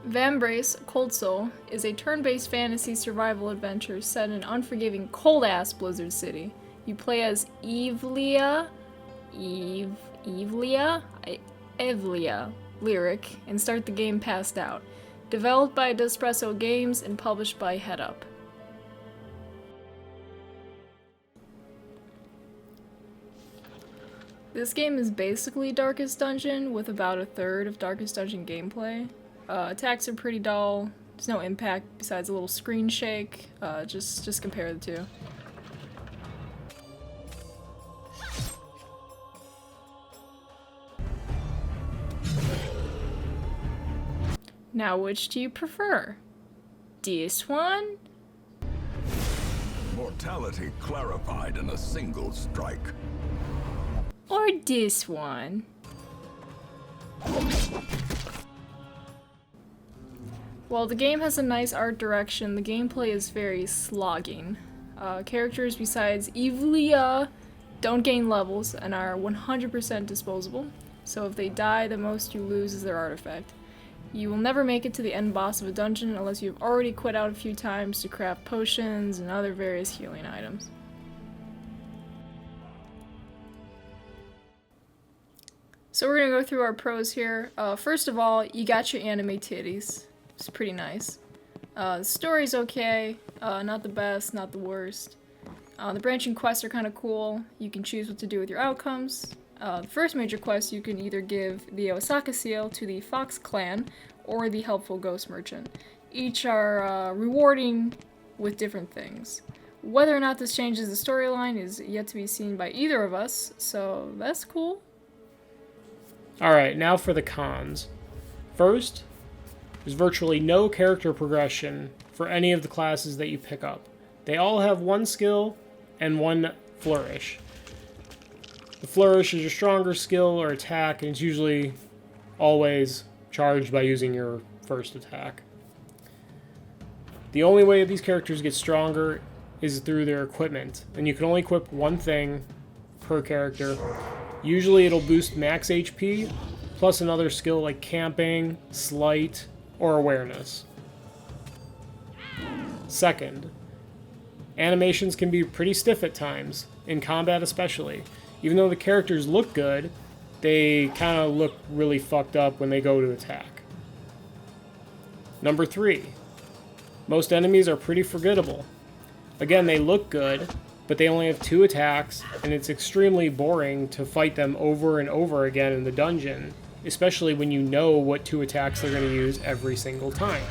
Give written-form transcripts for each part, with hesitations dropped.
Vambrace, Cold Soul, is a turn-based fantasy survival adventure set in an unforgiving, cold-ass Blizzard City. You play as Evlia Lyric, and start the game passed out. Developed by Despresso Games and published by Head Up. This game is basically Darkest Dungeon, with about a third of Darkest Dungeon gameplay. Attacks are pretty dull, there's no impact besides a little screen shake, just compare the two. Now which do you prefer? This one? Mortality clarified in a single strike. Or this one? While the game has a nice art direction, the gameplay is very slogging. Characters besides Evlia don't gain levels and are 100% disposable, so if they die, the most you lose is their artifact. You will never make it to the end boss of a dungeon unless you've already quit out a few times to craft potions and other various healing items. So we're gonna go through our pros here. First of all, you got your anime titties. It's pretty nice. The story's okay, not the best, not the worst. The branching quests are kind of cool. You can choose what to do with your outcomes. The first major quest, you can either give the Osaka seal to the Fox clan or the helpful ghost merchant. Each are rewarding with different things. Whether or not this changes the storyline is yet to be seen by either of us, so that's cool. Alright, now for the cons. First, there's virtually no character progression for any of the classes that you pick up. They all have one skill and one flourish. The flourish is your stronger skill or attack, and it's usually always charged by using your first attack. The only way these characters get stronger is through their equipment, and you can only equip one thing per character. Usually it'll boost max HP, plus another skill like camping, sleight, or awareness. Second, animations can be pretty stiff at times, in combat especially. Even though the characters look good, they kind of look really fucked up when they go to attack. Number 3, most enemies are pretty forgettable. Again, they look good, but they only have 2 attacks, and it's extremely boring to fight them over and over again in the dungeon, especially when you know what 2 attacks they're going to use every single time.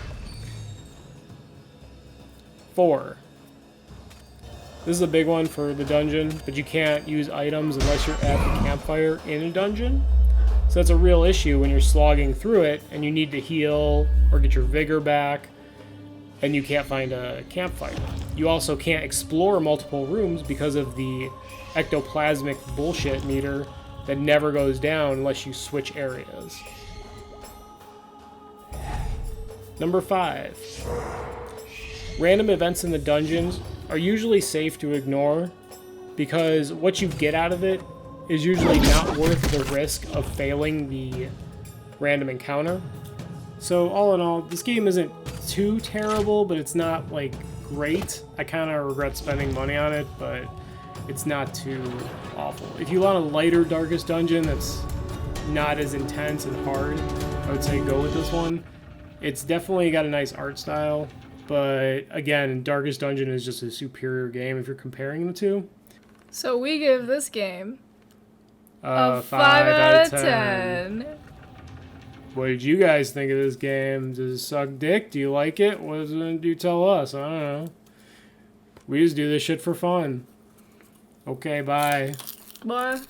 4. This is a big one for the dungeon, but you can't use items unless you're at the campfire in a dungeon. So that's a real issue when you're slogging through it and you need to heal or get your vigor back and you can't find a campfire. You also can't explore multiple rooms because of the ectoplasmic bullshit meter that never goes down unless you switch areas. Number 5. Random events in the dungeons are usually safe to ignore because what you get out of it is usually not worth the risk of failing the random encounter. So all in all, this game isn't too terrible, but it's not like great. I kind of regret spending money on it, but it's not too awful. If you want a lighter Darkest Dungeon that's not as intense and hard, I would say go with this one. It's definitely got a nice art style. But again, Darkest Dungeon is just a superior game if you're comparing the two. So we give this game a 5 out of 10. What did you guys think of this game? Does it suck dick? Do you like it? What do you tell us? I don't know. We just do this shit for fun. Okay, bye. Bye.